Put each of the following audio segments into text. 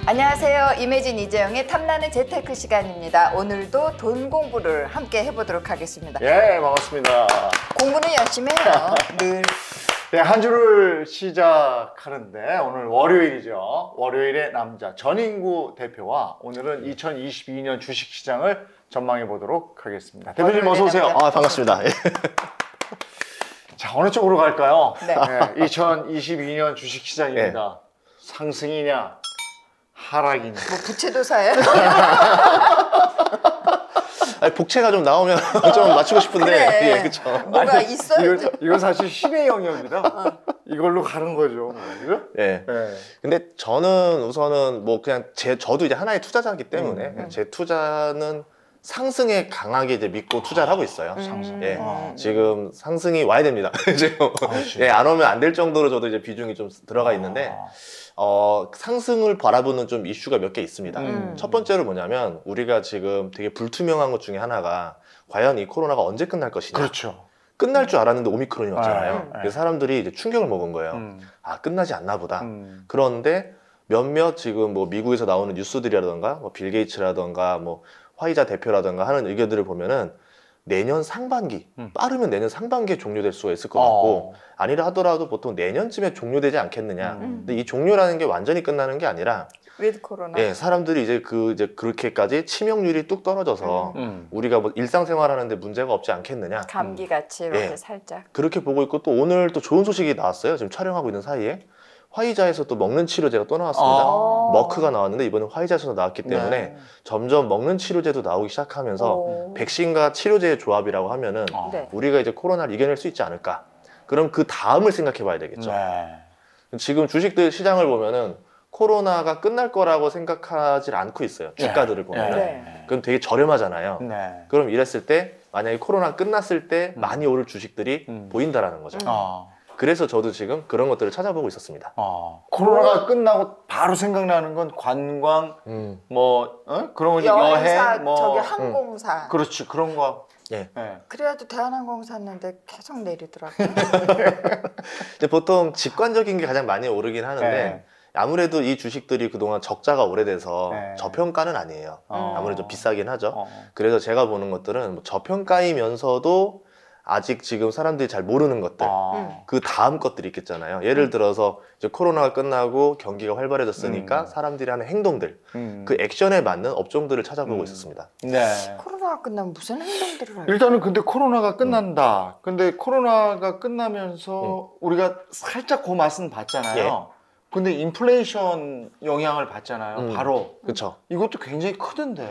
안녕하세요. 이매진 이재영의 탐나는 재테크 시간입니다. 오늘도 돈 공부를 함께 해보도록 하겠습니다. 예, 반갑습니다. 공부는 열심히 해요. 늘. 네, 한 주를 시작하는데 오늘 월요일이죠. 월요일의 남자 전인구 대표와 오늘은 2022년 주식시장을 전망해 보도록 하겠습니다. 대표님 어서 오세요. 아, 반갑습니다. 자, 어느 쪽으로 갈까요? 네. 2022년 주식시장입니다. 상승이냐 하락이냐. 뭐 부채도사예요? 아니, 복채가 좀 나오면 좀 맞추고 싶은데. 그래. 예, 그쵸. 뭐가 있어요? 이건 사실 신의 영역이다. 이걸로 가는 거죠. 그죠? 예. 네. 근데 저는 우선은 뭐 그냥 저도 이제 하나의 투자자이기 때문에 제 투자는 상승에 강하게 이제 믿고 투자를 하고 있어요. 상승. 예. 아. 지금 상승이 와야 됩니다. 지금 예, 안 오면 안 될 정도로 저도 이제 비중이 좀 들어가 있는데 상승을 바라보는 좀 이슈가 몇 개 있습니다. 첫 번째로 뭐냐면 우리가 지금 되게 불투명한 것 중에 하나가 과연 이 코로나가 언제 끝날 것이냐. 그렇죠. 끝날 줄 알았는데 오미크론이 왔잖아요. 네. 그래서 사람들이 이제 충격을 먹은 거예요. 아, 끝나지 않나 보다. 그런데 몇몇 지금 뭐 미국에서 나오는 뉴스들이라던가 뭐 빌 게이츠라던가 뭐 화이자 대표라던가 하는 의견들을 보면은 내년 상반기, 빠르면 내년 상반기에 종료될 수가 있을 것 같고 아니라 하더라도 보통 내년쯤에 종료되지 않겠느냐. 근데 이 종료라는 게 완전히 끝나는 게 아니라 위드 코로나. 예, 사람들이 이제 그렇게까지 치명률이 뚝 떨어져서 우리가 뭐 일상생활하는데 문제가 없지 않겠느냐. 감기 같이 이렇게 예. 살짝. 그렇게 보고 있고 또 오늘 또 좋은 소식이 나왔어요. 지금 촬영하고 있는 사이에 화이자에서 또 먹는 치료제가 또 나왔습니다. 머크가 나왔는데 이번에 화이자에서 나왔기 때문에 네. 점점 먹는 치료제도 나오기 시작하면서 오. 백신과 치료제의 조합이라고 하면은 네. 우리가 이제 코로나를 이겨낼 수 있지 않을까. 그럼 그 다음을 생각해 봐야 되겠죠. 네. 지금 주식들 시장을 보면은 코로나가 끝날 거라고 생각하지 않고 있어요. 주가들을 보면은. 네. 그럼 되게 저렴하잖아요. 네. 그럼 이랬을 때 만약에 코로나 끝났을 때 많이 오를 주식들이 보인다라는 거죠. 그래서 저도 지금 그런 것들을 찾아보고 있었습니다. 코로나가 끝나고 바로 생각나는 건 관광, 뭐 그런 거 여행사, 여행, 뭐 저기 항공사. 그렇지 그런 거. 예. 네. 그래도 대한항공 샀는데 계속 내리더라고요. 이제 보통 직관적인 게 가장 많이 오르긴 하는데 네. 아무래도 이 주식들이 그동안 적자가 오래돼서 네. 저평가는 아니에요. 아무래도 비싸긴 하죠. 어. 그래서 제가 보는 것들은 뭐 저평가이면서도 아직 지금 사람들이 잘 모르는 것들, 그 다음 것들이 있겠잖아요. 예를 들어서 이제 코로나가 끝나고 경기가 활발해졌으니까 사람들이 하는 행동들, 그 액션에 맞는 업종들을 찾아보고 있었습니다. 네. 코로나가 끝나면 무슨 행동들을 할까요? 일단은 근데 코로나가 끝난다. 근데 코로나가 끝나면서 우리가 살짝 그 맛은 봤잖아요. 근데 인플레이션 영향을 받잖아요. 바로. 그렇죠. 이것도 굉장히 크던데.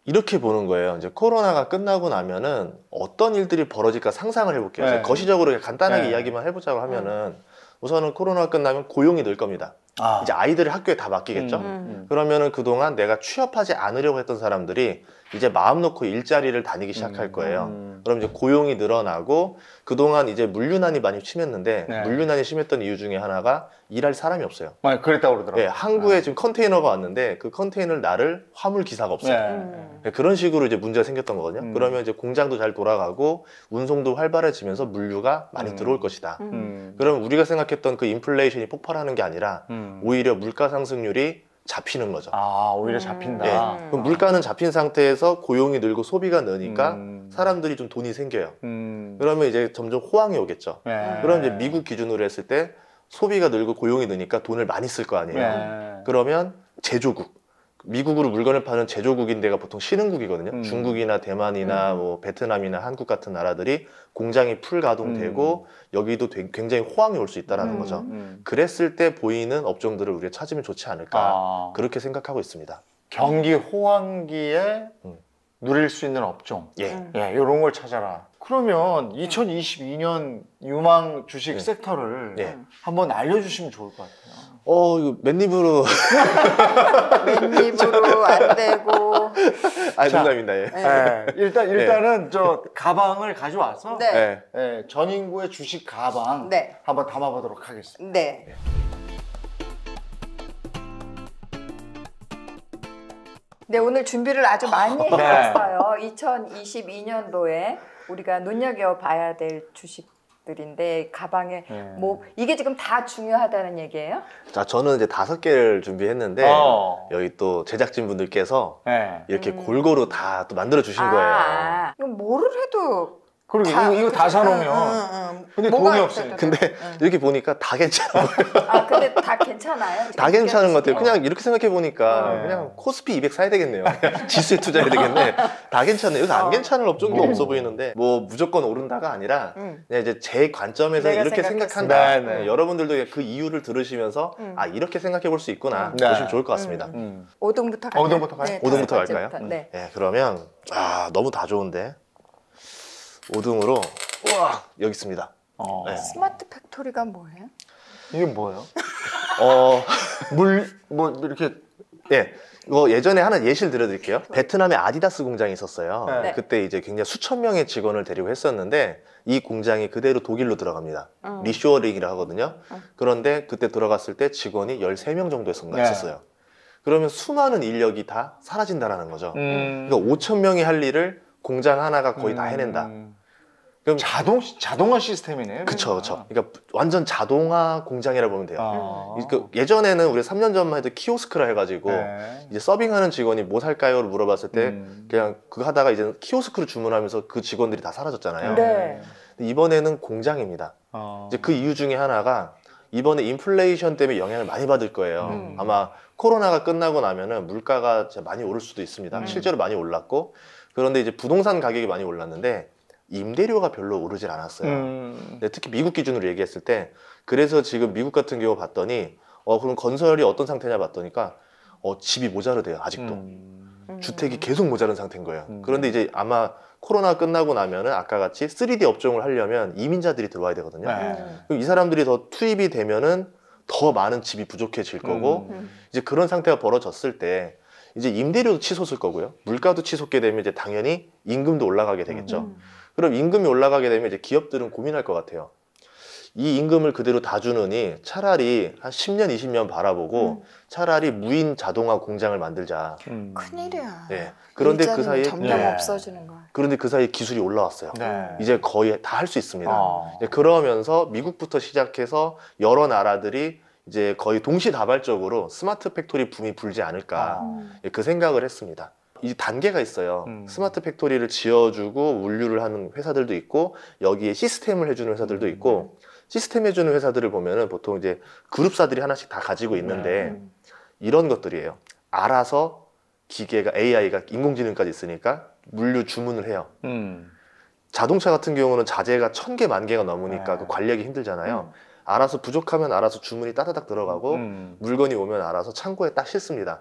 이렇게 보는 거예요. 이제 코로나가 끝나고 나면은 어떤 일들이 벌어질까 상상을 해볼게요. 네. 거시적으로 간단하게 네. 이야기만 해보자고 하면은 우선은 코로나가 끝나면 고용이 늘 겁니다. 이제 아이들을 학교에 다 맡기겠죠. 그러면은 그동안 내가 취업하지 않으려고 했던 사람들이 이제 마음 놓고 일자리를 다니기 시작할 거예요. 그럼 이제 고용이 늘어나고 그동안 이제 물류난이 많이 심했는데 네. 물류난이 심했던 이유 중에 하나가 일할 사람이 없어요. 그랬다고 그러더라고요. 네, 항구에 지금 컨테이너가 왔는데 그 컨테이너를 나를 화물 기사가 없어요. 네, 그런 식으로 이제 문제가 생겼던 거거든요. 그러면 이제 공장도 잘 돌아가고 운송도 활발해지면서 물류가 많이 들어올 것이다. 그럼 우리가 생각했던 그 인플레이션이 폭발하는 게 아니라 오히려 물가 상승률이 잡히는 거죠. 오히려 잡힌다. 네. 그럼 물가는 잡힌 상태에서 고용이 늘고 소비가 느니까 사람들이 좀 돈이 생겨요. 그러면 이제 점점 호황이 오겠죠. 그럼 이제 미국 기준으로 했을 때 소비가 늘고 고용이 느니까 돈을 많이 쓸 거 아니에요. 그러면 제조국, 미국으로 물건을 파는 제조국인 데가 보통 신흥국이거든요. 중국이나 대만이나 뭐 베트남이나 한국 같은 나라들이 공장이 풀 가동되고 여기도 굉장히 호황이 올 수 있다는 거죠. 그랬을 때 보이는 업종들을 우리가 찾으면 좋지 않을까 그렇게 생각하고 있습니다. 경기 호황기에 누릴 수 있는 업종, 이런 걸 찾아라. 그러면 2022년 유망 주식 섹터를 한번 알려주시면 좋을 것 같아요. 이거 맨입으로 맨입으로 안 되고. 농담입니다. 예. 일단은 저 가방을 가져와서 네. 전인구의 주식 가방 네. 한번 담아보도록 하겠습니다. 네. 네, 오늘 준비를 아주 많이 해봤어요. 2022년도에 우리가 눈여겨봐야 될 주식 것들인데 가방에 네. 뭐 이게 지금 다 중요하다는 얘기예요? 자, 저는 이제 5개를 준비했는데 여기 또 제작진 분들께서 네. 이렇게 골고루 다 또 만들어 주신 거예요. 이건 뭐를 해도 그러게 이거 다 사놓으면 근데 뭐가 돈이 없어요, 없으니까. 근데 이렇게 보니까 다 괜찮아요. 근데 다 괜찮아요? 다 괜찮은 것 같아요. 느껴지시면? 그냥 이렇게 생각해 보니까 네. 그냥 코스피 200 사야 되겠네요. 그냥 지수에 투자해야 되겠네. 다 괜찮네요. 여기서 안 괜찮은 업종도 없어 보이는데 뭐 무조건 오른다가 아니라 그냥 이제 제 관점에서 내가 이렇게 생각했을 생각한다. 때. 네. 여러분들도 그 이유를 들으시면서 아 이렇게 생각해 볼 수 있구나 네. 보시면 좋을 것 같습니다. 5등부터 갈까요? 5등부터 가요? 네, 5등부터 다섯 갈까요? 번째부터. 네. 네, 그러면 너무 다 좋은데 5등으로 우와 여기 있습니다. 네. 스마트 팩토리가 뭐예요? 이게 뭐예요? 뭐 이렇게 예. 이거 예전에 하나 예시를 들어드릴게요. 베트남에 아디다스 공장이 있었어요. 네. 그때 이제 굉장히 수천 명의 직원을 데리고 했었는데 이 공장이 그대로 독일로 들어갑니다. 리쇼어링이라 하거든요. 그런데 그때 들어갔을 때 직원이 13명 정도 있었어요. 그러면 수많은 인력이 다 사라진다라는 거죠. 그러니까 5천 명이 할 일을 공장 하나가 거의 다 해낸다. 그럼 자동화 시스템이네. 그쵸, 그쵸. 그러니까 완전 자동화 공장이라 보면 돼요. 그, 예전에는 우리 3년 전만 해도 키오스크라 해가지고 네. 이제 서빙하는 직원이 뭐 살까요를 물어봤을 때 그냥 그거 하다가 이제 키오스크를 주문하면서 그 직원들이 다 사라졌잖아요. 네. 근데 이번에는 공장입니다. 이제 그 이유 중에 하나가 이번에 인플레이션 때문에 영향을 많이 받을 거예요. 아마 코로나가 끝나고 나면은 물가가 진짜 많이 오를 수도 있습니다. 실제로 많이 올랐고 그런데 이제 부동산 가격이 많이 올랐는데 임대료가 별로 오르질 않았어요. 근데 특히 미국 기준으로 얘기했을 때 그래서 지금 미국 같은 경우 봤더니 그럼 건설이 어떤 상태냐 봤더니까 집이 모자르대요. 아직도. 주택이 계속 모자른 상태인 거예요. 그런데 이제 아마 코로나 끝나고 나면은 아까 같이 3D 업종을 하려면 이민자들이 들어와야 되거든요. 그럼 이 사람들이 더 투입이 되면은 더 많은 집이 부족해질 거고 이제 그런 상태가 벌어졌을 때 이제 임대료도 치솟을 거고요. 물가도 치솟게 되면 이제 당연히 임금도 올라가게 되겠죠. 그럼 임금이 올라가게 되면 이제 기업들은 고민할 것 같아요. 이 임금을 그대로 다 주느니 차라리 한 10년, 20년 바라보고 차라리 무인 자동화 공장을 만들자. 큰일이야. 네. 그런데 그 사이에 점점 네. 없어지는 거야. 그런데 그 사이에 기술이 올라왔어요. 네. 이제 거의 다 할 수 있습니다. 이제 그러면서 미국부터 시작해서 여러 나라들이 이제 거의 동시다발적으로 스마트 팩토리 붐이 불지 않을까 그 생각을 했습니다. 이 단계가 있어요. 스마트 팩토리를 지어주고物流를 하는 회사들도 있고 여기에 시스템을 해주는 회사들도 있고 시스템 해주는 회사들을 보면은 보통 이제 그룹사들이 하나씩 다 가지고 있는데 이런 것들이에요. 알아서 기계가 AI가 인공지능까지 있으니까 물류 주문을 해요. 자동차 같은 경우는 자재가 1000개, 10,000개가 넘으니까 그 관리하기 힘들잖아요. 알아서 부족하면 알아서 주문이 따다닥 들어가고 물건이 오면 알아서 창고에 딱 싣습니다.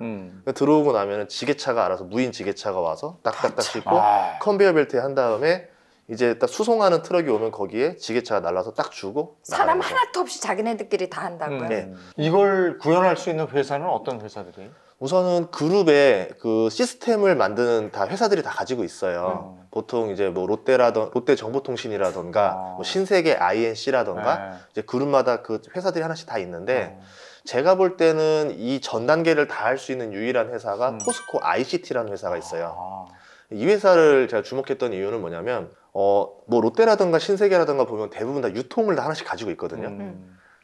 들어오고 나면 지게차가 알아서 무인 지게차가 와서 딱딱딱 싣고 컨베이어 벨트에 한 다음에 이제 딱 수송하는 트럭이 오면 거기에 지게차가 날라서 딱 주고 사람 나가는 거죠. 하나도 없이 자기네들끼리 다 한다고요? 네. 이걸 구현할 수 있는 회사는 어떤 회사들이에요? 우선은 그룹에 그 시스템을 만드는 다 회사들이 다 가지고 있어요. 보통 이제 뭐 롯데 정보통신이라던가 뭐 신세계 INC라던가 이제 그룹마다 그 회사들이 하나씩 다 있는데 제가 볼 때는 이 전 단계를 다 할 수 있는 유일한 회사가 포스코 ICT라는 회사가 있어요. 이 회사를 제가 주목했던 이유는 뭐냐면 뭐 롯데라든가 신세계라든가 보면 대부분 다 유통을 다 하나씩 가지고 있거든요.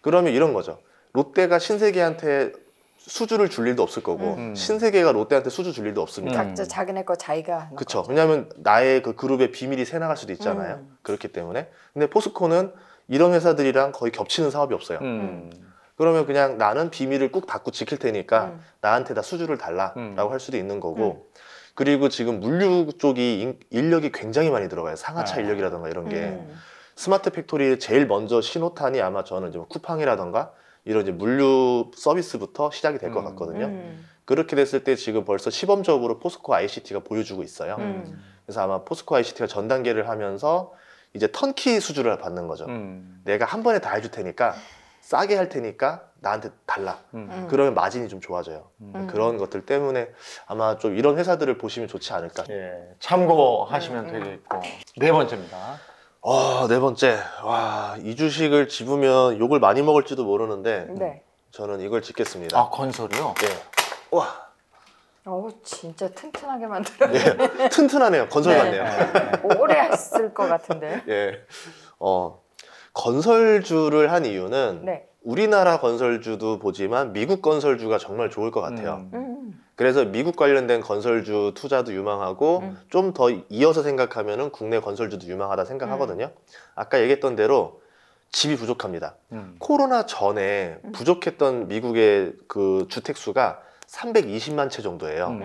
그러면 이런 거죠. 롯데가 신세계한테 수주를 줄 일도 없을 거고 신세계가 롯데한테 수주 줄 일도 없습니다. 각자 자기네 거 자기가 하는 그렇죠. 거죠. 왜냐하면 나의 그 그룹의 비밀이 새나갈 수도 있잖아요. 그렇기 때문에. 근데 포스코는 이런 회사들이랑 거의 겹치는 사업이 없어요. 그러면 그냥 나는 비밀을 꾹 닫고 지킬 테니까 나한테 다 수주를 달라라고 할 수도 있는 거고. 그리고 지금 물류 쪽이 인력이 굉장히 많이 들어가요. 상하차 인력이라든가 이런 게. 스마트 팩토리에 제일 먼저 신호탄이 아마 저는 이제 쿠팡이라든가 이런 이제 물류 서비스부터 시작이 될 것 같거든요. 그렇게 됐을 때 지금 벌써 시범적으로 포스코 ICT가 보여주고 있어요. 그래서 아마 포스코 ICT가 전 단계를 하면서 이제 턴키 수주를 받는 거죠. 내가 한 번에 다 해줄 테니까 싸게 할 테니까 나한테 달라. 그러면 마진이 좀 좋아져요. 그런 것들 때문에 아마 좀 이런 회사들을 보시면 좋지 않을까. 예, 참고하시면 되겠고. 네 번째입니다. 네 번째. 와, 이 주식을 집으면 욕을 많이 먹을지도 모르는데 네. 저는 이걸 짓겠습니다. 아, 건설이요? 네. 와, 진짜 튼튼하게 만들어. 튼튼하네요. 건설 같네요. 오래 했을 것 같은데. 예. 건설주를 한 이유는 네. 우리나라 건설주도 보지만 미국 건설주가 정말 좋을 것 같아요. 그래서 미국 관련된 건설주 투자도 유망하고 좀 더 이어서 생각하면은 국내 건설주도 유망하다 생각하거든요. 아까 얘기했던 대로 집이 부족합니다. 코로나 전에 부족했던 미국의 그 주택 수가 320만 채 정도예요.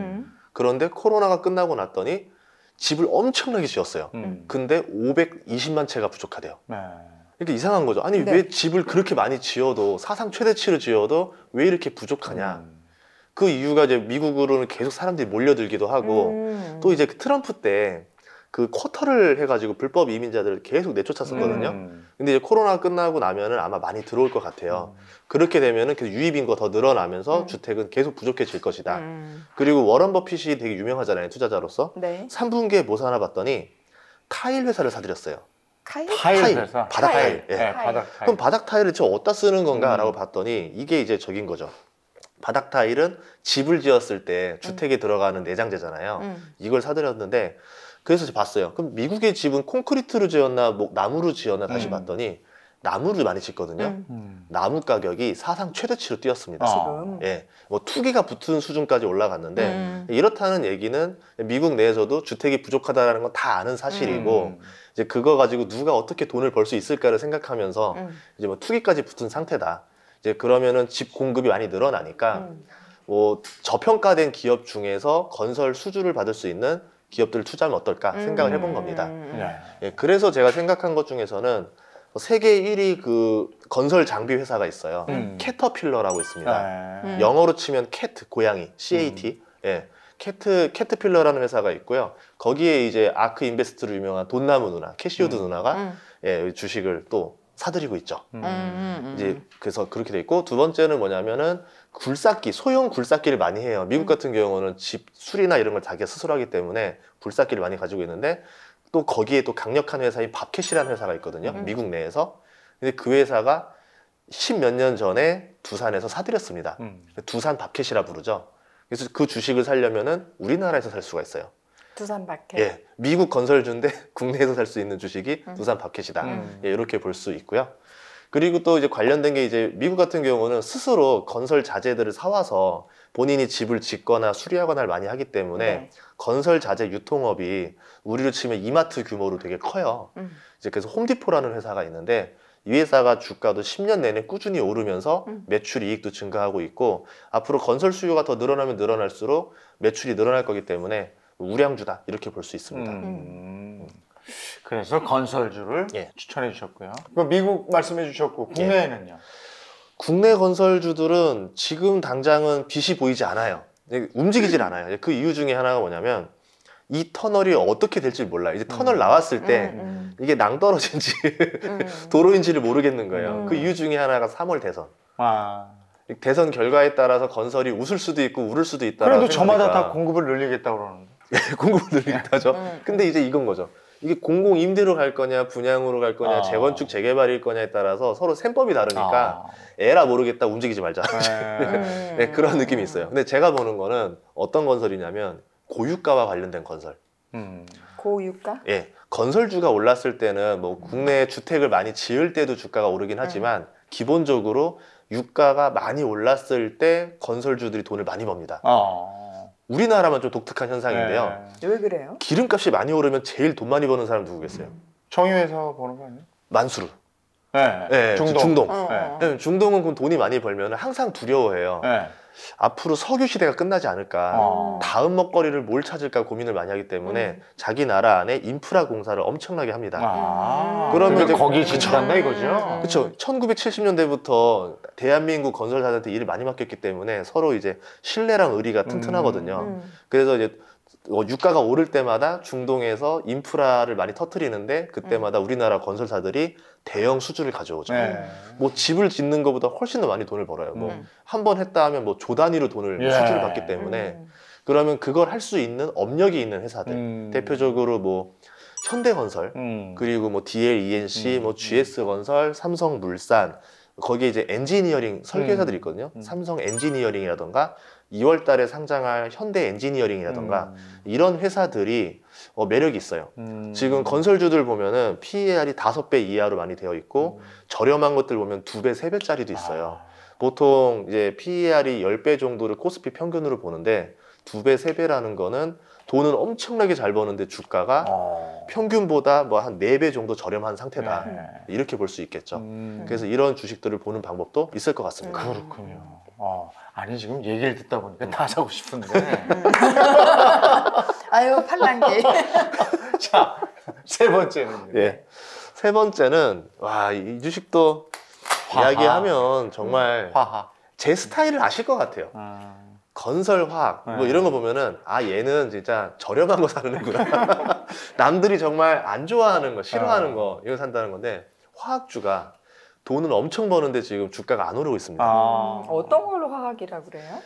그런데 코로나가 끝나고 났더니 집을 엄청나게 지었어요. 근데 520만 채가 부족하대요. 그러니까 이상한 거죠. 아니 네. 왜 집을 그렇게 많이 지어도 사상 최대치를 지어도 왜 이렇게 부족하냐. 그 이유가 이제 미국으로는 계속 사람들이 몰려들기도 하고 또 이제 그 트럼프 때 그 쿼터를 해가지고 불법 이민자들을 계속 내쫓았었거든요. 근데 이제 코로나 끝나고 나면은 아마 많이 들어올 것 같아요. 그렇게 되면은 계속 유입 인구가 더 늘어나면서 주택은 계속 부족해질 것이다. 그리고 워런 버핏이 되게 유명하잖아요, 투자자로서. 네. 3분기에 뭐 사나 봤더니 타일 회사를 사들였어요. 타일 회사. 바닥 타일. 예. 네, 바닥 타일. 그럼 바닥 타일을 저 어디다 쓰는 건가라고 봤더니 이게 이제 저긴 거죠. 바닥 타일은 집을 지었을 때 주택에 들어가는 내장재잖아요. 이걸 사들였는데 그래서 제가 봤어요. 그럼 미국의 집은 콘크리트로 지었나 뭐 나무로 지었나 다시 봤더니 나무를 많이 짓거든요. 나무 가격이 사상 최대치로 뛰었습니다. 지금. 예, 뭐 투기가 붙은 수준까지 올라갔는데 이렇다는 얘기는 미국 내에서도 주택이 부족하다는 건 다 아는 사실이고 이제 그거 가지고 누가 어떻게 돈을 벌 수 있을까를 생각하면서 이제 뭐 투기까지 붙은 상태다. 이제 그러면은 집 공급이 많이 늘어나니까 뭐 저평가된 기업 중에서 건설 수주를 받을 수 있는 기업들을 투자하면 어떨까 생각을 해본 겁니다. 예, 그래서 제가 생각한 것 중에서는 세계 1위 그 건설 장비 회사가 있어요. 캐터필러라고 있습니다. 영어로 치면 캣 고양이 CAT. 예. 캐트필러라는 회사가 있고요. 거기에 이제 아크 인베스트로 유명한 돈나무 누나, 캐시우드 누나가 예, 주식을 또 사들이고 있죠. 이제 그래서 그렇게 돼 있고 두 번째는 뭐냐면은 굴삭기, 소형 굴삭기를 많이 해요. 미국 같은 경우는 집 수리나 이런 걸 자기가 스스로 하기 때문에 굴삭기를 많이 가지고 있는데 또 거기에 또 강력한 회사인 밥캣이라는 회사가 있거든요. 미국 내에서. 근데 그 회사가 10몇 년 전에 두산에서 사들였습니다. 두산 밥캣이라 부르죠. 그래서 그 주식을 사려면은 우리나라에서 살 수가 있어요. 두산 바켓. 예, 미국 건설주인데 국내에서 살 수 있는 주식이 두산 밥캣이다. 예, 이렇게 볼 수 있고요. 그리고 또 이제 관련된 게 이제 미국 같은 경우는 스스로 건설 자재들을 사와서 본인이 집을 짓거나 수리하거나를 많이 하기 때문에 네. 건설 자재 유통업이 우리로 치면 이마트 규모로 되게 커요. 이제 그래서 홈디포라는 회사가 있는데 이 회사가 주가도 10년 내내 꾸준히 오르면서 매출 이익도 증가하고 있고 앞으로 건설 수요가 더 늘어나면 늘어날수록 매출이 늘어날 거기 때문에 우량주다 이렇게 볼 수 있습니다. 그래서 건설주를 예. 추천해 주셨고요. 그럼 미국 말씀해 주셨고 국내에는요? 국내 건설주들은 지금 당장은 빛이 보이지 않아요. 움직이질 않아요. 그 이유 중에 하나가 뭐냐면 이 터널이 어떻게 될지 몰라요. 이제 터널 나왔을 때 이게 낭떠러진지 도로인지를 모르겠는 거예요. 그 이유 중에 하나가 3월 대선. 아. 대선 결과에 따라서 건설이 웃을 수도 있고 울을 수도 있다. 그래도 저마다 다 공급을 늘리겠다고 그러는데. 공급을 늘리겠다죠. 근데 이제 이건 거죠. 이게 공공 임대로 갈 거냐 분양으로 갈 거냐 재건축 재개발일 거냐에 따라서 서로 셈법이 다르니까 에라 모르겠다 움직이지 말자. 네, 그런 느낌이 있어요. 근데 제가 보는 거는 어떤 건설이냐면 고유가와 관련된 건설. 고유가? 예, 건설주가 올랐을 때는 뭐 국내 주택을 많이 지을 때도 주가가 오르긴 하지만 기본적으로 유가가 많이 올랐을 때 건설주들이 돈을 많이 법니다. 우리나라만 좀 독특한 현상인데요. 왜 그래요? 기름값이 많이 오르면 제일 돈 많이 버는 사람 누구겠어요? 정유회사 보는 거 아니에요? 만수르. 네. 네, 중동. 네. 네, 중동은 그럼 돈이 많이 벌면 항상 두려워해요. 네. 앞으로 석유 시대가 끝나지 않을까, 다음 먹거리를 뭘 찾을까 고민을 많이 하기 때문에 자기 나라 안에 인프라 공사를 엄청나게 합니다. 그러면 이제 거기 진출한다 이거죠? 그렇죠. 1970년대부터 대한민국 건설사한테 일을 많이 맡겼기 때문에 서로 이제 신뢰랑 의리가 튼튼하거든요. 그래서 이제 유가가 오를 때마다 중동에서 인프라를 많이 터뜨리는데 그때마다 우리나라 건설사들이 대형 수주를 가져오죠. 뭐 집을 짓는 것보다 훨씬 더 많이 돈을 벌어요. 뭐 한 번 했다 하면 뭐 조 단위로 돈을 수주를 받기 때문에 그러면 그걸 할 수 있는 업력이 있는 회사들 대표적으로 뭐 현대건설 그리고 뭐 DL, ENC, 뭐 GS건설, 삼성물산 거기에 이제 엔지니어링 설계회사들이 있거든요. 삼성 엔지니어링이라던가 2월 달에 상장할 현대 엔지니어링이라던가 이런 회사들이 매력이 있어요. 지금 건설주들 보면은 PER이 5배 이하로 많이 되어 있고 저렴한 것들 보면 2배, 3배짜리도 있어요. 보통 이제 PER이 10배 정도를 코스피 평균으로 보는데 2배, 3배라는 거는 돈은 엄청나게 잘 버는데 주가가 평균보다 뭐 한 4배 정도 저렴한 상태다. 이렇게 볼 수 있겠죠. 그래서 이런 주식들을 보는 방법도 있을 것 같습니다. 그렇군요. 아니 지금 얘기를 듣다 보니까 다 사고 싶은데. 아유 팔랑기. 자, 세 번째는. 예. 세 번째는 와, 이 주식도 화학. 이야기하면 정말 화학. 제 스타일을 아실 것 같아요. 건설 화학 뭐 이런 거 보면은 아 얘는 진짜 저렴한 거 사는구나. 남들이 정말 안 좋아하는 거 싫어하는 거 이거 산다는 건데 화학주가 돈은 엄청 버는데 지금 주가가 안 오르고 있습니다. 어떤 걸로 화학이라 그래요?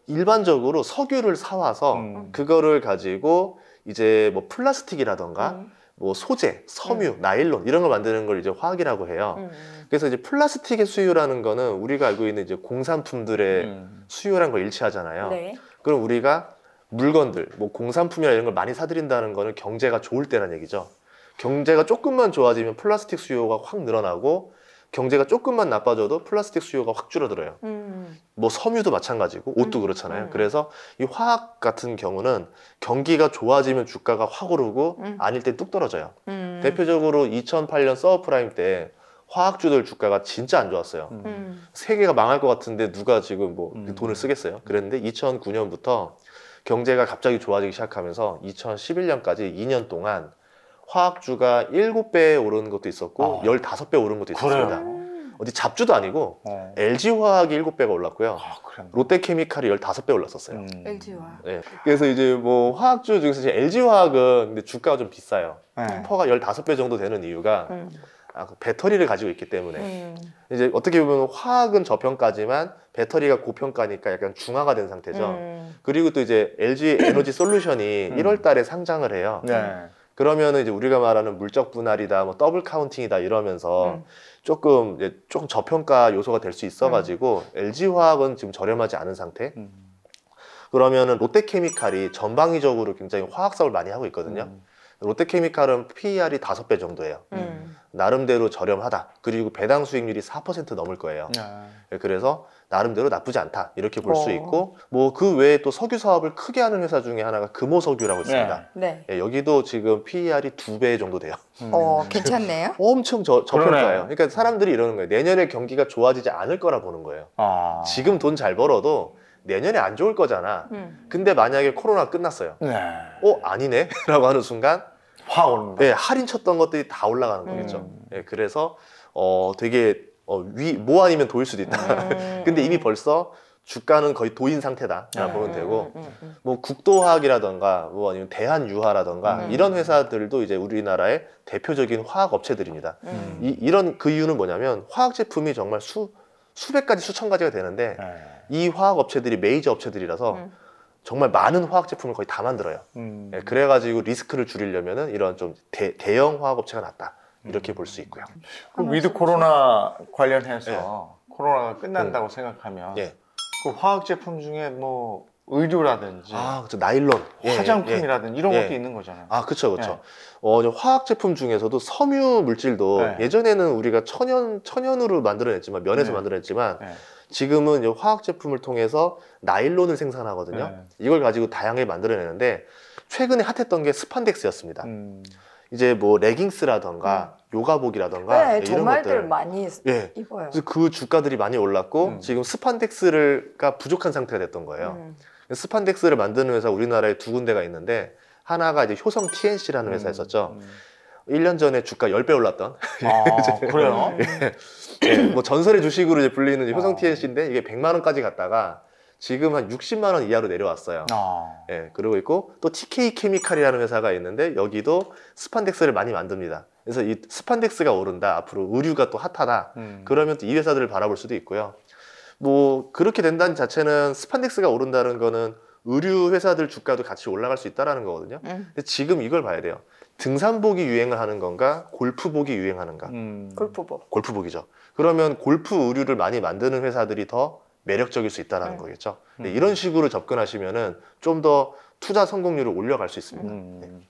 일반적으로 석유를 사와서 그거를 가지고 이제 뭐 플라스틱이라던가 뭐 소재, 섬유, 나일론 이런 걸 만드는 걸 이제 화학이라고 해요. 그래서 이제 플라스틱의 수요라는 거는 우리가 알고 있는 이제 공산품들의 수요라는 걸 일치하잖아요. 네. 그럼 우리가 물건들, 뭐 공산품이나 이런 걸 많이 사들인다는 거는 경제가 좋을 때란 얘기죠. 경제가 조금만 좋아지면 플라스틱 수요가 확 늘어나고 경제가 조금만 나빠져도 플라스틱 수요가 확 줄어들어요. 뭐 섬유도 마찬가지고 옷도 그렇잖아요. 그래서 이 화학 같은 경우는 경기가 좋아지면 주가가 확 오르고 아닐 때 뚝 떨어져요. 대표적으로 2008년 서브프라임 때 화학주들 주가가 진짜 안 좋았어요. 세계가 망할 것 같은데 누가 지금 뭐 돈을 쓰겠어요. 그랬는데 2009년부터 경제가 갑자기 좋아지기 시작하면서 2011년까지 2년 동안 화학주가 7배 오른 것도 있었고 15배 오른 것도 있었습니다. 어디 잡주도 아니고 LG화학이 7배가 올랐고요. 롯데케미칼이 15배 올랐었어요. LG화학. 네. 그래서 이제 뭐 화학주 중에서 이제 LG화학은 근데 주가가 좀 비싸요. 퍼가 15배 정도 되는 이유가 그 배터리를 가지고 있기 때문에 이제 어떻게 보면 화학은 저평가지만 배터리가 고평가니까 약간 중화가 된 상태죠. 그리고 또 이제 LG 에너지 솔루션이 1월 달에 상장을 해요. 그러면은 이제 우리가 말하는 물적 분할이다, 뭐 더블 카운팅이다 이러면서 조금 저평가 요소가 될 수 있어가지고 LG 화학은 지금 저렴하지 않은 상태. 그러면은 롯데케미칼이 전방위적으로 굉장히 화학 사업을 많이 하고 있거든요. 롯데케미칼은 PER이 5배 정도예요. 나름대로 저렴하다. 그리고 배당 수익률이 4% 넘을 거예요. 그래서 나름대로 나쁘지 않다. 이렇게 볼 수 있고 뭐 그 외에 또 석유 사업을 크게 하는 회사 중에 하나가 금호석유라고 있습니다. 네. 예, 여기도 지금 PER이 2배 정도 돼요. 괜찮네요. 엄청 저평가예요. 그러니까 사람들이 이러는 거예요. 내년에 경기가 좋아지지 않을 거라 보는 거예요. 지금 돈 잘 벌어도 내년에 안 좋을 거잖아. 근데 만약에 코로나 끝났어요. 아니네? 라고 하는 순간 확 오른다. 네, 할인 쳤던 것들이 다 올라가는 거겠죠. 네, 그래서 되게 뭐 아니면 도일 수도 있다. 근데 이미 벌써 주가는 거의 도인 상태다 라고 보면 되고 뭐 국도화학이라던가 뭐 아니면 대한유화라던가 이런 회사들도 이제 우리나라의 대표적인 화학 업체들입니다. 이런 그 이유는 뭐냐면 화학 제품이 정말 수백 가지 수천 가지가 되는데 이 화학 업체들이 메이저 업체들이라서 정말 많은 화학 제품을 거의 다 만들어요. 네, 그래가지고 리스크를 줄이려면은 이런 좀 대형 화학 업체가 낫다 이렇게 볼 수 있고요. 그 위드 코로나 관련해서 코로나가 끝난다고 생각하면 그 화학 제품 중에 뭐 의류라든지 그렇죠. 나일론, 화장품이라든지 이런 것도 있는 거잖아요. 그렇죠. 화학 제품 중에서도 섬유 물질도 예전에는 우리가 천연으로 만들어냈지만 면에서 만들어냈지만 지금은 이제 화학 제품을 통해서 나일론을 생산하거든요. 이걸 가지고 다양하게 만들어내는데 최근에 핫했던 게 스판덱스였습니다. 이제 뭐 레깅스라던가 요가복이라던가 이런 정말들 것들 많이 입어요. 그래서 그 주가들이 많이 올랐고 지금 스판덱스가 부족한 상태가 됐던 거예요. 스판덱스를 만드는 회사 우리나라에 2군데가 있는데 하나가 이제 효성 TNC라는 회사였었죠. 1년 전에 주가 10배 올랐던. 그래요? 뭐 전설의 주식으로 이제 불리는 효성 TNC인데 이게 100만 원까지 갔다가 지금 한 60만 원 이하로 내려왔어요. 그러고 있고 또 TK 케미칼이라는 회사가 있는데 여기도 스판덱스를 많이 만듭니다. 그래서 이 스판덱스가 오른다. 앞으로 의류가 또 핫하다. 그러면 또 이 회사들을 바라볼 수도 있고요. 뭐 그렇게 된다는 자체는 스판덱스가 오른다는 거는 의류 회사들 주가도 같이 올라갈 수 있다는 거거든요. 근데 지금 이걸 봐야 돼요. 등산복이 유행을 하는 건가, 골프복이 유행하는가? 골프복. 골프복이죠. 그러면 골프 의류를 많이 만드는 회사들이 더 매력적일 수 있다는 거겠죠. 네, 이런 식으로 접근하시면은 좀 더 투자 성공률을 올려갈 수 있습니다. 네.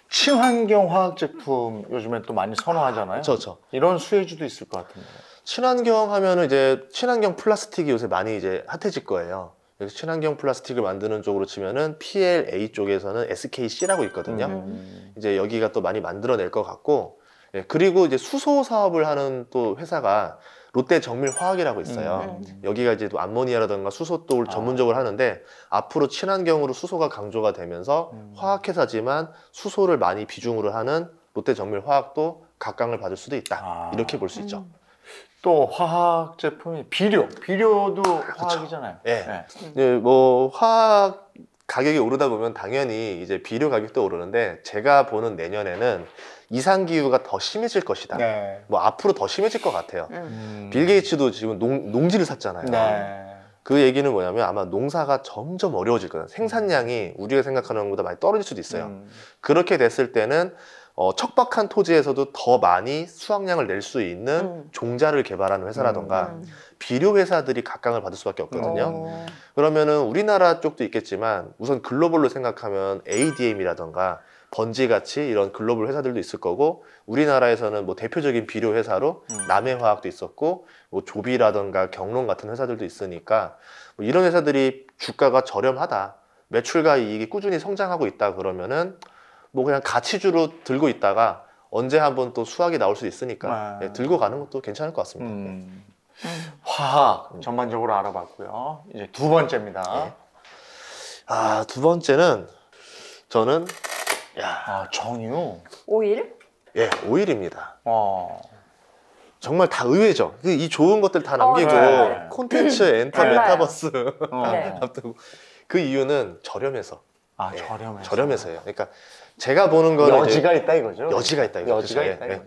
친환경 화학 제품 요즘엔 또 많이 선호하잖아요. 그렇죠. 이런 수혜주도 있을 것 같은데. 친환경 하면은 이제 친환경 플라스틱이 요새 많이 이제 핫해질 거예요. 그래서 친환경 플라스틱을 만드는 쪽으로 치면은 PLA 쪽에서는 SKC라고 있거든요. 이제 여기가 또 많이 만들어낼 것 같고, 예, 그리고 이제 수소 사업을 하는 또 회사가 롯데 정밀화학이라고 있어요. 여기가 이제 또 암모니아라든가 수소도 전문적으로 하는데 앞으로 친환경으로 수소가 강조가 되면서 화학회사지만 수소를 많이 비중으로 하는 롯데 정밀화학도 각광을 받을 수도 있다. 이렇게 볼 수 있죠. 또 화학 제품이 비료도 화학이잖아요. 예. 네. 이제 뭐 화학 가격이 오르다 보면 당연히 이제 비료 가격도 오르는데 제가 보는 내년에는 이상 기후가 더 심해질 것이다. 네. 뭐 앞으로 더 심해질 것 같아요. 빌 게이츠도 지금 농지를 샀잖아요. 네. 그 얘기는 뭐냐면 아마 농사가 점점 어려워질 거예요. 생산량이 우리가 생각하는 것보다 많이 떨어질 수도 있어요. 그렇게 됐을 때는 척박한 토지에서도 더 많이 수확량을 낼 수 있는 종자를 개발하는 회사라던가 비료 회사들이 각광을 받을 수밖에 없거든요. 그러면은 우리나라 쪽도 있겠지만 우선 글로벌로 생각하면 ADM이라던가 번지같이 이런 글로벌 회사들도 있을 거고, 우리나라에서는 뭐 대표적인 비료 회사로 남해화학도 있었고 뭐 조비라던가 경론 같은 회사들도 있으니까 뭐 이런 회사들이 주가가 저렴하다, 매출과 이익이 꾸준히 성장하고 있다 그러면은 뭐 그냥 가치주로 들고 있다가 언제 한번 또 수확이 나올 수 있으니까 네, 들고 가는 것도 괜찮을 것 같습니다. 화학 전반적으로 알아봤고요. 이제 두 번째입니다. 네. 두 번째는 저는 정유. 오일? 예, 오일입니다. 정말 다 의외죠. 이 좋은 것들 다 남기고 네. 콘텐츠, 엔터, 달라요. 메타버스 네. 그 이유는 저렴해서. 저렴해서요. 그러니까 제가 보는 거는 여지가 있다 이거죠. 여지가 있다 이거죠. 여지가 예, 있다 예.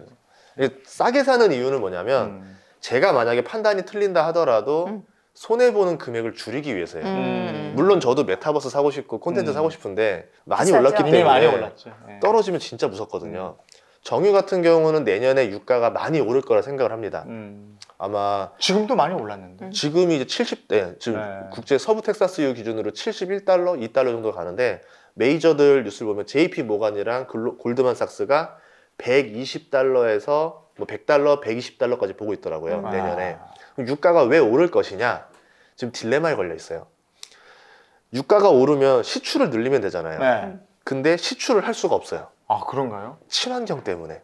이거죠. 싸게 사는 이유는 뭐냐면 제가 만약에 판단이 틀린다 하더라도 손해보는 금액을 줄이기 위해서예요. 물론 저도 메타버스 사고 싶고 콘텐츠 사고 싶은데 많이 비싸죠. 올랐기 이미 때문에 많이 올랐죠. 네. 떨어지면 진짜 무섭거든요. 정유 같은 경우는 내년에 유가가 많이 오를 거라 생각을 합니다. 아마 지금도 많이 올랐는데. 지금이 이제 70대, 지금 네. 국제 서부 텍사스유 기준으로 71달러, 2달러 정도 가는데 메이저들 뉴스를 보면 JP 모간이랑 골드만삭스가 120달러에서 뭐 100달러, 120달러까지 보고 있더라고요. 내년에. 그럼 유가가 왜 오를 것이냐? 지금 딜레마에 걸려 있어요. 유가가 오르면 시추를 늘리면 되잖아요. 네. 근데 시추를 할 수가 없어요. 그런가요? 친환경 때문에.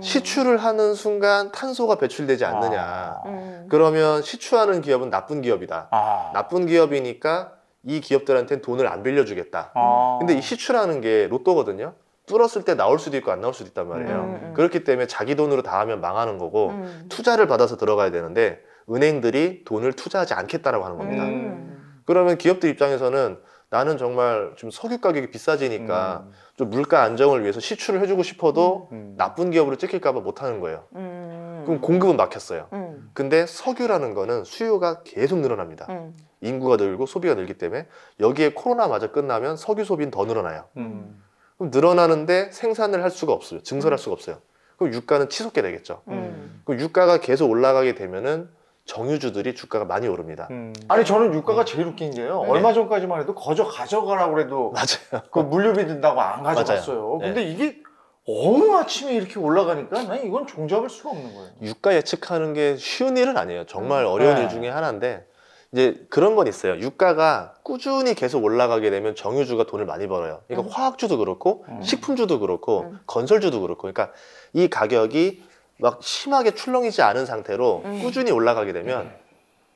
시추를 하는 순간 탄소가 배출되지 않느냐. 그러면 시추하는 기업은 나쁜 기업이다. 나쁜 기업이니까 이 기업들한테는 돈을 안 빌려주겠다. 근데 이 시추라는 게 로또거든요. 뚫었을 때 나올 수도 있고 안 나올 수도 있단 말이에요. 그렇기 때문에 자기 돈으로 다 하면 망하는 거고 투자를 받아서 들어가야 되는데 은행들이 돈을 투자하지 않겠다라고 하는 겁니다. 그러면 기업들 입장에서는 나는 정말 좀 석유 가격이 비싸지니까 좀 물가 안정을 위해서 시추를 해주고 싶어도 나쁜 기업으로 찍힐까 봐 못하는 거예요. 그럼 공급은 막혔어요. 근데 석유라는 거는 수요가 계속 늘어납니다. 인구가 늘고 소비가 늘기 때문에 여기에 코로나마저 끝나면 석유 소비는 더 늘어나요. 그럼 늘어나는데 생산을 할 수가 없어요. 증설할 수가 없어요. 그럼 유가는 치솟게 되겠죠. 그럼 유가가 계속 올라가게 되면은 정유주들이 주가가 많이 오릅니다. 아니 저는 유가가 제일 웃긴 게요. 얼마 전까지만 해도 거저 가져가라고 그래도 맞아요. 그 물류비 든다고 안 가져갔어요. 맞아요. 근데 이게 어느 아침에 이렇게 올라가니까 난 이건 종잡을 수가 없는 거예요. 유가 예측하는 게 쉬운 일은 아니에요. 정말 어려운 일 중에 하나인데 이제 그런 건 있어요. 유가가 꾸준히 계속 올라가게 되면 정유주가 돈을 많이 벌어요. 그러니까 화학주도 그렇고 식품주도 그렇고 건설주도 그렇고, 그러니까 이 가격이 막 심하게 출렁이지 않은 상태로 꾸준히 올라가게 되면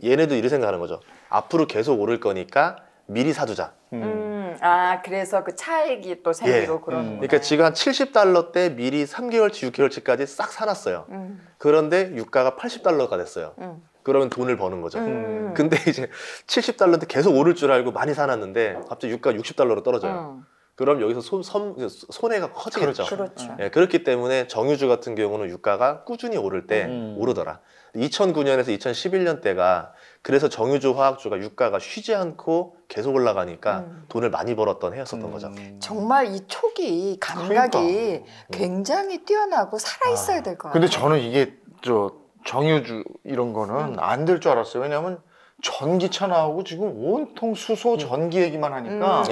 얘네도 이렇게 생각하는 거죠. 앞으로 계속 오를 거니까 미리 사두자. 그래서 그 차익이 또 생기고 그러는 거예요. 그러니까 지금 한 70달러 때 미리 3개월치, 6개월치까지 싹 사놨어요. 그런데 유가가 80달러가 됐어요. 그러면 돈을 버는 거죠. 근데 이제 70달러인데 계속 오를 줄 알고 많이 사놨는데 갑자기 유가가 60달러로 떨어져요. 그럼 여기서 손해가 커지겠죠. 그렇죠. 예, 그렇기 때문에 정유주 같은 경우는 유가가 꾸준히 오를 때 오르더라. 2009년에서 2011년 때가 그래서 정유주 화학주가 유가가 쉬지 않고 계속 올라가니까 돈을 많이 벌었던 해였었던 거죠. 정말 이 초기 감각이 굉장히 뛰어나고 살아있어야 될 것 같아요. 근데 저는 이게 정유주 이런 거는 안 될 줄 알았어요. 왜냐하면 전기차 나오고 지금 온통 수소 전기 얘기만 하니까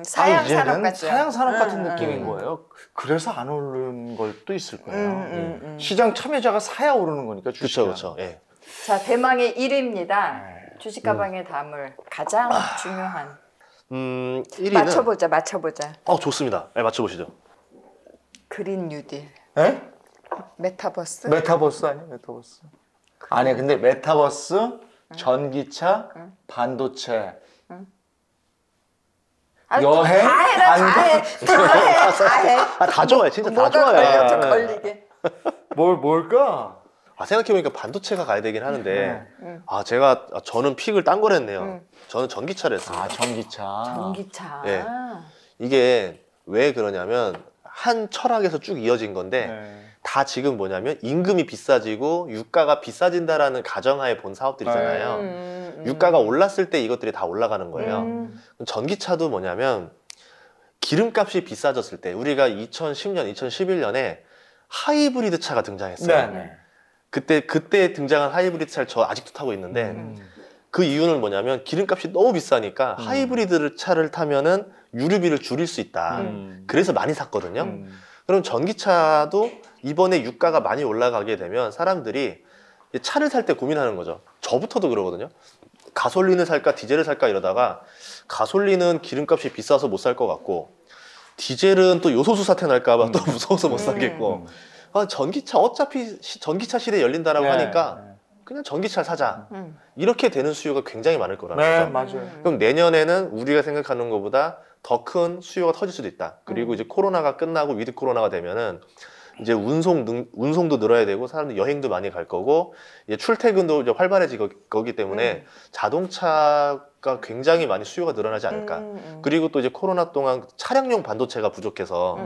사양 산업 이제는 같죠. 사양 산업 같은 느낌인 거예요. 그래서 안 오르는 것도 있을 거예요. 시장 참여자가 사야 오르는 거니까 주식이. 그렇죠. 예. 자, 대망의 1위입니다. 주식 가방에 담을 가장 중요한 1위는 맞춰보자. 좋습니다. 네, 맞춰보시죠. 그린 뉴딜. 에? 메타버스? 메타버스 아니야? 메타버스. 아니 근데 메타버스, 전기차, 반도체, 여행, 다 해. 다 좋아요. 진짜 다 뭐가 좋아요. 걸려, 좀 걸리게. 뭘까? 생각해보니까 반도체가 가야 되긴 하는데 저는 픽을 딴 걸 했네요. 저는 전기차를 했습니다. 전기차. 전기차. 예. 이게 왜 그러냐면 한 철학에서 쭉 이어진 건데 다 지금 뭐냐면 임금이 비싸지고 유가가 비싸진다라는 가정하에 본 사업들이잖아요. 유가가 올랐을 때 이것들이 다 올라가는 거예요. 전기차도 뭐냐면 기름값이 비싸졌을 때 우리가 2010년, 2011년에 하이브리드 차가 등장했어요. 그때 등장한 하이브리드 차를 저 아직도 타고 있는데 그 이유는 뭐냐면 기름값이 너무 비싸니까 하이브리드 차를 타면은 유류비를 줄일 수 있다. 그래서 많이 샀거든요. 그럼 전기차도 이번에 유가가 많이 올라가게 되면 사람들이 차를 살 때 고민하는 거죠. 저부터도 그러거든요. 가솔린을 살까 디젤을 살까 이러다가 가솔린은 기름값이 비싸서 못 살 것 같고 디젤은 또 요소수 사태 날까 봐 또 무서워서 못 사겠고 전기차 어차피 전기차 시대 열린다라고 하니까 그냥 전기차를 사자. 이렇게 되는 수요가 굉장히 많을 거라는 거죠. 맞아요. 그럼 내년에는 우리가 생각하는 것보다 더 큰 수요가 터질 수도 있다. 그리고 이제 코로나가 끝나고 위드 코로나가 되면은 이제 운송도 늘어야 되고 사람들 여행도 많이 갈 거고 이제 출퇴근도 이제 활발해질 거기 때문에 자동차가 굉장히 많이 수요가 늘어나지 않을까. 그리고 또 이제 코로나 동안 차량용 반도체가 부족해서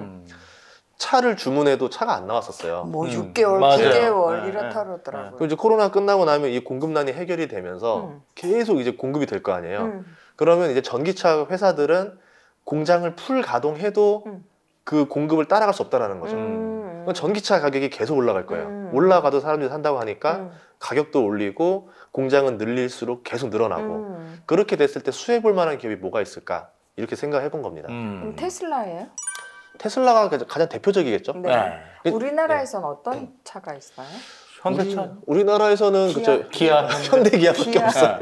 차를 주문해도 차가 안 나왔었어요. 뭐 6개월, 맞아요. 9개월 이렇다 그러더라고요. 그럼 이제 코로나 끝나고 나면 이 공급난이 해결이 되면서 계속 이제 공급이 될 거 아니에요. 그러면 이제 전기차 회사들은 공장을 풀 가동해도 그 공급을 따라갈 수 없다라는 거죠. 그럼 전기차 가격이 계속 올라갈 거예요. 올라가도 사람들이 산다고 하니까 가격도 올리고 공장은 늘릴수록 계속 늘어나고 그렇게 됐을 때 수혜 볼 만한 기업이 뭐가 있을까 이렇게 생각해 본 겁니다. 그럼 테슬라예요? 테슬라가 가장 대표적이겠죠. 네. 우리나라에선 어떤 차가 있어요? 현대차. 우리나라에서는 기아. 현대 기아밖에 없어요.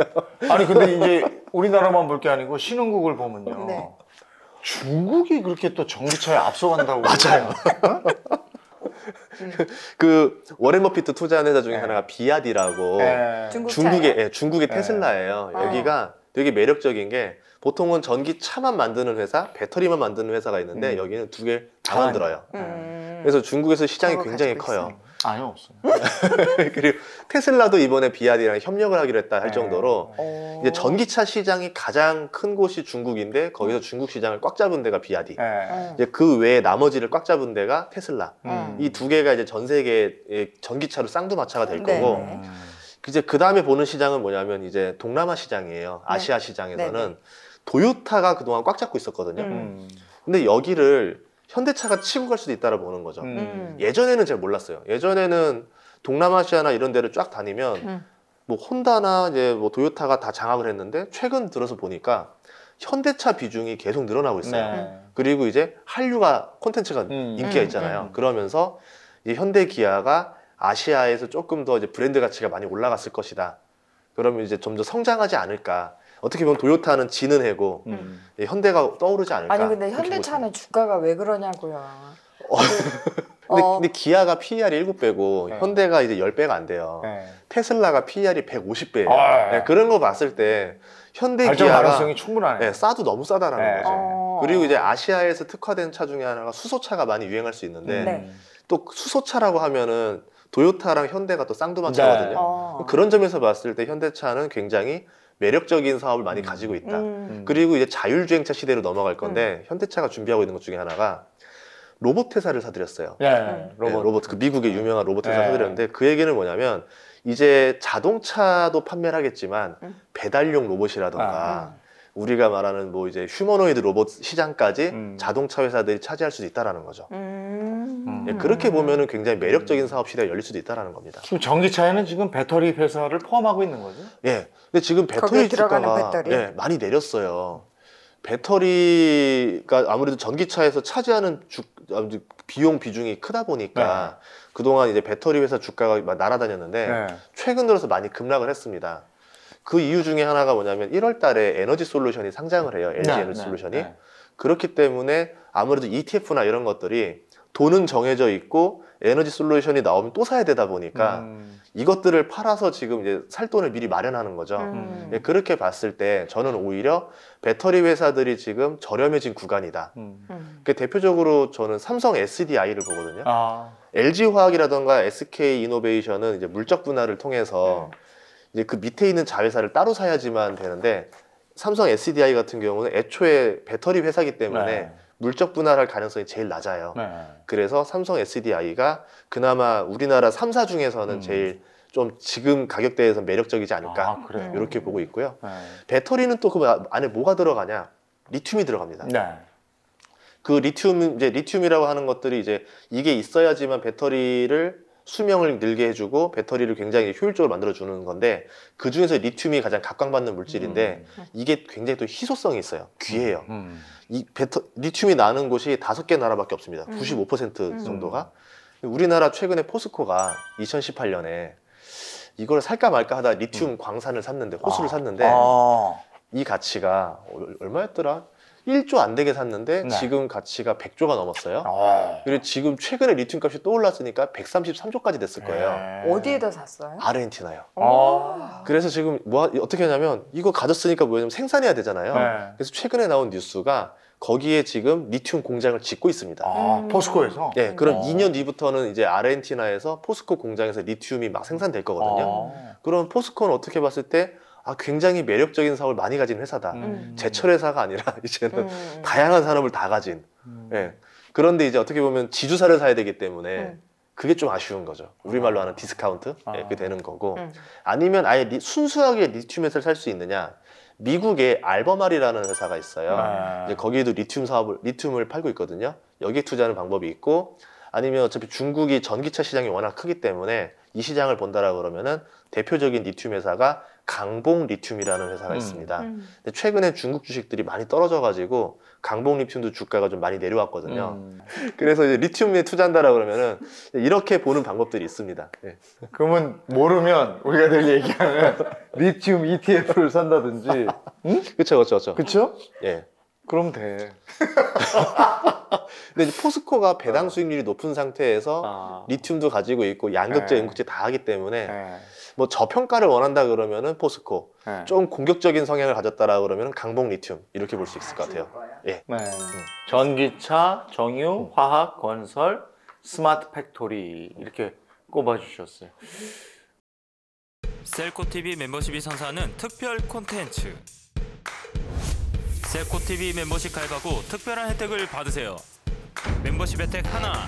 아니 근데 이제 우리나라만 볼 게 아니고 신흥국을 보면요. 네. 중국이 그렇게 또 전기차에 앞서간다고. 맞아요. 그 워렌 버핏 투자한 회사 중에 하나가 비아디라고 중국의 테슬라예요. 여기가 되게 매력적인 게 보통은 전기차만 만드는 회사, 배터리만 만드는 회사가 있는데 여기는 두 개 다 만들어요. 그래서 중국에서 시장이 굉장히 커요. 아니요, 없어요. 그리고 테슬라도 이번에 비아디랑 협력을 하기로 했다 할 정도로 이제 전기차 시장이 가장 큰 곳이 중국인데 거기서 중국 시장을 꽉 잡은 데가 비아디. 이제 그 외에 나머지를 꽉 잡은 데가 테슬라. 이 두 개가 이제 전 세계의 전기차로 쌍두마차가 될 거고. 이제 그 다음에 보는 시장은 뭐냐면 이제 동남아 시장이에요. 아시아 시장에서는 도요타가 그동안 꽉 잡고 있었거든요. 근데 여기를 현대차가 치고 갈 수도 있다고 보는 거죠. 예전에는 잘 몰랐어요. 예전에는 동남아시아나 이런 데를 쫙 다니면 뭐 혼다나 이제 뭐 도요타가 다 장악을 했는데 최근 들어서 보니까 현대차 비중이 계속 늘어나고 있어요. 그리고 이제 한류가 콘텐츠가 인기가 있잖아요. 그러면서 이제 현대 기아가 아시아에서 조금 더 이제 브랜드 가치가 많이 올라갔을 것이다. 그러면 이제 좀 더 성장하지 않을까. 어떻게 보면 도요타는 지는 해고 현대가 떠오르지 않을까. 아니 근데 현대차는 주가가 왜 그러냐고요. 근데 기아가 PER이 7배고 현대가 이제 10배가 안 돼요. 테슬라가 PER이 150배예요. 그런 거 봤을 때 현대 발전 기아가 가능성이 충분하네. 싸도 너무 싸다라는 거죠. 그리고 이제 아시아에서 특화된 차 중에 하나가 수소차가 많이 유행할 수 있는데 또 수소차라고 하면은 도요타랑 현대가 또 쌍두마차거든요. 그런 점에서 봤을 때 현대차는 굉장히 매력적인 사업을 많이 가지고 있다. 그리고 이제 자율주행차 시대로 넘어갈 건데 현대차가 준비하고 있는 것 중에 하나가 로봇 회사를 사들였어요. 로봇 그 미국의 유명한 로봇 회사 사들였는데 그 얘기는 뭐냐면 이제 자동차도 판매를 하겠지만 배달용 로봇이라던가 우리가 말하는 뭐 이제 휴머노이드 로봇 시장까지 자동차 회사들이 차지할 수도 있다라는 거죠. 예, 그렇게 보면은 굉장히 매력적인 사업 시대가 열릴 수도 있다라는 겁니다. 지금 전기차에는 지금 배터리 회사를 포함하고 있는 거죠? 예. 근데 지금 배터리 주가가 예, 많이 내렸어요. 배터리가 아무래도 전기차에서 차지하는 비용 비중이 크다 보니까 그동안 이제 배터리 회사 주가가 막 날아다녔는데 최근 들어서 많이 급락을 했습니다. 그 이유 중에 하나가 뭐냐면 1월 달에 에너지 솔루션이 상장을 해요. LG 에너지 솔루션이. 그렇기 때문에 아무래도 ETF나 이런 것들이 돈은 정해져 있고 에너지 솔루션이 나오면 또 사야 되다 보니까 이것들을 팔아서 지금 이제 살 돈을 미리 마련하는 거죠. 예, 그렇게 봤을 때 저는 오히려 배터리 회사들이 지금 저렴해진 구간이다. 대표적으로 저는 삼성 SDI를 보거든요. LG화학이라던가 SK이노베이션은 이제 물적 분할을 통해서 이제 그 밑에 있는 자회사를 따로 사야지만 되는데 삼성 SDI 같은 경우는 애초에 배터리 회사이기 때문에 물적 분할할 가능성이 제일 낮아요. 그래서 삼성 SDI가 그나마 우리나라 3사 중에서는 제일 좀 지금 가격대에서 매력적이지 않을까 이렇게 보고 있고요. 배터리는 또 그 안에 뭐가 들어가냐? 리튬이 들어갑니다. 그 리튬이라고 하는 것들이 이제 이게 있어야지만 배터리를 수명을 늘게 해주고 배터리를 굉장히 효율적으로 만들어주는 건데 그 중에서 리튬이 가장 각광받는 물질인데 이게 굉장히 또 희소성이 있어요. 귀해요. 리튬이 나는 곳이 5개 나라밖에 없습니다. 95% 정도가. 우리나라 최근에 포스코가 2018년에 이걸 살까 말까 하다 리튬 광산을 샀는데 호수를 샀는데 이 가치가 얼마였더라? 1조 안 되게 샀는데 지금 가치가 100조가 넘었어요. 그리고 지금 최근에 리튬 값이 또 올랐으니까 133조까지 됐을 거예요. 어디에다 샀어요? 아르헨티나요. 그래서 지금 어떻게 하냐면 이거 가졌으니까 뭐냐면 생산해야 되잖아요. 그래서 최근에 나온 뉴스가 거기에 지금 리튬 공장을 짓고 있습니다. 포스코에서? 네, 그럼 2년 뒤부터는 이제 아르헨티나에서 포스코 공장에서 리튬이 막 생산될 거거든요. 그럼 포스코는 어떻게 봤을 때 굉장히 매력적인 사업을 많이 가진 회사다. 제철 회사가 아니라 이제는 다양한 산업을 다 가진. 그런데 이제 어떻게 보면 지주사를 사야 되기 때문에 그게 좀 아쉬운 거죠. 우리말로 하는 디스카운트 그게 되는 거고. 아니면 아예 순수하게 리튬 회사를 살 수 있느냐? 미국의 알버말이라는 회사가 있어요. 이제 거기에도 리튬을 팔고 있거든요. 여기에 투자하는 방법이 있고, 아니면 어차피 중국이 전기차 시장이 워낙 크기 때문에 이 시장을 본다라 그러면은 대표적인 리튬 회사가 강봉 리튬이라는 회사가 있습니다. 근데 최근에 중국 주식들이 많이 떨어져가지고 강봉 리튬도 주가가 좀 많이 내려왔거든요. 그래서 이제 리튬에 투자한다라 그러면은 이렇게 보는 방법들이 있습니다. 그러면 모르면 우리가 늘 얘기하는 리튬 ETF를 산다든지, 그렇죠. 예. 그럼 돼. 근데 이제 포스코가 배당 수익률이 높은 상태에서 리튬도 가지고 있고 양극재, 음극재 다 하기 때문에 뭐 저평가를 원한다 그러면은 포스코, 좀 공격적인 성향을 가졌다라 그러면 강봉 리튬 이렇게 볼 수 있을 것 같아요. 전기차, 정유, 화학, 건설, 스마트 팩토리 이렇게 꼽아주셨어요. 셀코TV 멤버십이 선사하는 특별 콘텐츠. 셀코TV 멤버십 가입하고 특별한 혜택을 받으세요. 멤버십 혜택 하나,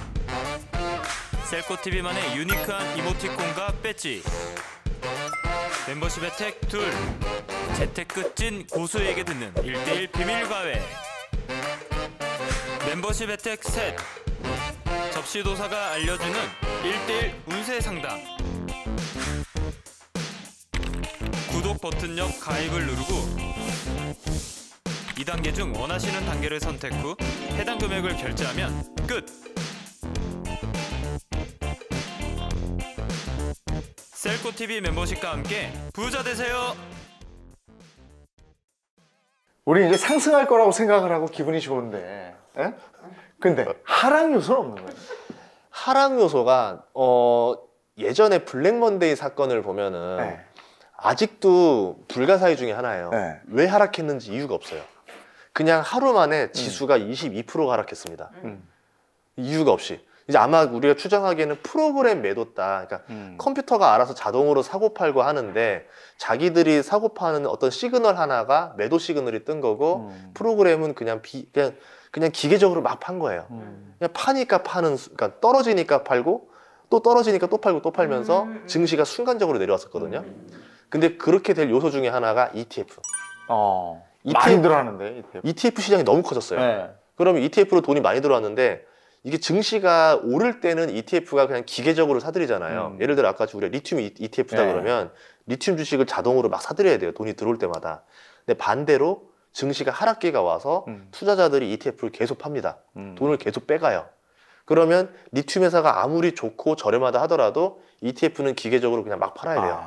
셀코TV만의 유니크한 이모티콘과 배지. 멤버십 혜택 둘, 재테크 찐 고수에게 듣는 1:1 비밀 과외. 멤버십 혜택 셋, 접시도사가 알려주는 1:1 운세 상담. 구독 버튼 옆 가입을 누르고 2단계 중 원하시는 단계를 선택 후 해당 금액을 결제하면 끝! 셀코TV 멤버십과 함께 부자 되세요! 우리 이제 상승할 거라고 생각을 하고 기분이 좋은데, 근데 하락 요소는 없는 거예요. 하락 요소가 예전에 블랙먼데이 사건을 보면은 아직도 불가사의 중에 하나예요. 왜 하락했는지 이유가 없어요. 그냥 하루 만에 지수가 22%가 하락했습니다. 이유가 없이. 이제 아마 우리가 추정하기에는 프로그램 매도다. 그러니까 컴퓨터가 알아서 자동으로 사고 팔고 하는데 자기들이 사고 파는 어떤 시그널 하나가 매도 시그널이 뜬 거고 프로그램은 그냥 그냥 기계적으로 막 판 거예요. 그냥 파니까 파는 그러니까 떨어지니까 팔고 또 떨어지니까 또 팔고 또 팔면서 증시가 순간적으로 내려왔었거든요. 근데 그렇게 될 요소 중에 하나가 ETF. 많이 들어가는데 ETF 시장이 너무 커졌어요. 네. 그러면 ETF로 돈이 많이 들어왔는데 이게 증시가 오를 때는 ETF가 그냥 기계적으로 사들이잖아요. 예를 들어 아까 우리가 리튬 ETF다 네. 그러면 리튬 주식을 자동으로 막 사들여야 돼요. 돈이 들어올 때마다. 근데 반대로 증시가 하락기가 와서 투자자들이 ETF를 계속 팝니다. 돈을 계속 빼가요. 그러면 리튬 회사가 아무리 좋고 저렴하다 하더라도 ETF는 기계적으로 그냥 막 팔아야 돼요.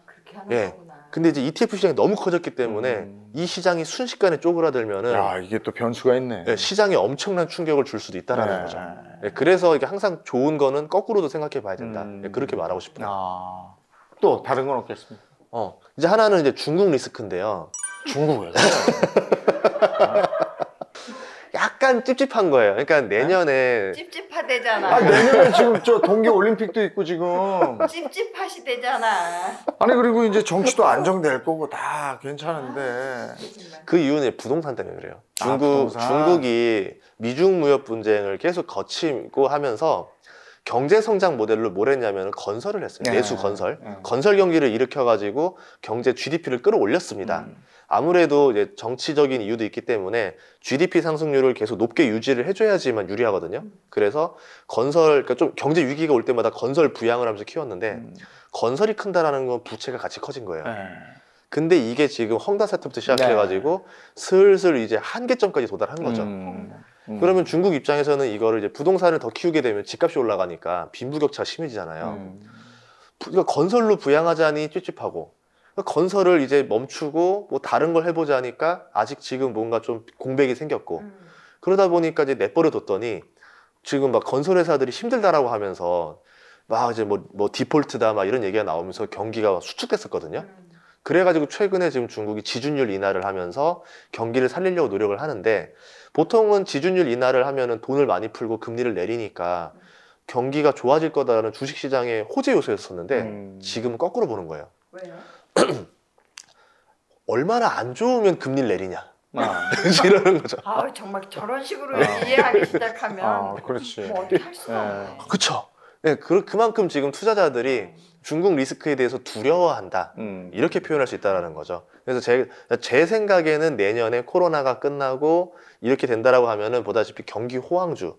그렇게 하는 예. 거구나. 근데 이제 ETF 시장이 너무 커졌기 때문에 이 시장이 순식간에 쪼그라들면은 야, 이게 또 변수가 있네. 예, 시장에 엄청난 충격을 줄 수도 있다라는 네. 거죠. 예, 그래서 이게 항상 좋은 거는 거꾸로도 생각해 봐야 된다. 예, 그렇게 말하고 싶어요. 또 다른 건 없겠습니까? 이제 하나는 이제 중국 리스크인데요. 중국에서 약간 찝찝한 거예요. 그러니까 내년에 찝찝하대잖아. 내년에 지금 저 동계 올림픽도 있고 지금 찝찝하시대잖아. 아니 그리고 이제 정치도 안정될 거고 다 괜찮은데 그 이유는 부동산 때문에 그래요. 부동산. 중국이 미중 무역 분쟁을 계속 거치고 하면서 경제 성장 모델로 뭘 했냐면 건설을 했어요. 네. 내수 건설. 건설 경기를 일으켜가지고 경제 GDP를 끌어올렸습니다. 아무래도 이제 정치적인 이유도 있기 때문에 GDP 상승률을 계속 높게 유지를 해줘야지만 유리하거든요. 그래서 건설, 그러니까 좀 경제 위기가 올 때마다 건설 부양을 하면서 키웠는데 건설이 큰다라는 건 부채가 같이 커진 거예요. 근데 이게 지금 헝다사 때부터 시작해가지고 슬슬 이제 한계점까지 도달한 거죠. 그러면 중국 입장에서는 이거를 이제 부동산을 더 키우게 되면 집값이 올라가니까 빈부격차가 심해지잖아요. 그러니까 건설로 부양하자니 찝찝하고 그러니까 건설을 이제 멈추고 뭐 다른 걸 해보자 하니까 아직 지금 뭔가 좀 공백이 생겼고 그러다 보니까 이제 내버려 뒀더니 지금 막 건설회사들이 힘들다라고 하면서 막 이제 뭐 디폴트다 막 이런 얘기가 나오면서 경기가 막 수축됐었거든요. 그래가지고 최근에 지금 중국이 지준율 인하를 하면서 경기를 살리려고 노력을 하는데 보통은 지준율 인하를 하면은 돈을 많이 풀고 금리를 내리니까 경기가 좋아질 거다라는 주식시장의 호재 요소였었는데 지금은 거꾸로 보는 거예요. 왜요? 얼마나 안 좋으면 금리를 내리냐 이러는 거죠. 정말 저런 식으로 이해하기 시작하면 그렇지. 뭐 어떻게 할 수가 없네. 그렇죠. 네, 그만큼 지금 투자자들이 중국 리스크에 대해서 두려워한다 이렇게 표현할 수 있다는 거죠. 그래서 제 생각에는 내년에 코로나가 끝나고 이렇게 된다라고 하면은 보다시피 경기 호황주,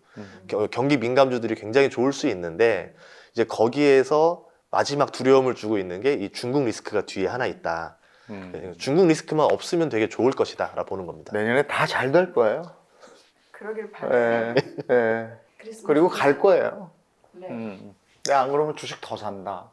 경기 민감주들이 굉장히 좋을 수 있는데 이제 거기에서 마지막 두려움을 주고 있는 게 이 중국 리스크가 뒤에 하나 있다. 중국 리스크만 없으면 되게 좋을 것이다 라고 보는 겁니다. 내년에 다 잘 될 거예요. 그러길 바라요. 그리고 갈 거예요. 네. 안 그러면 주식 더 산다.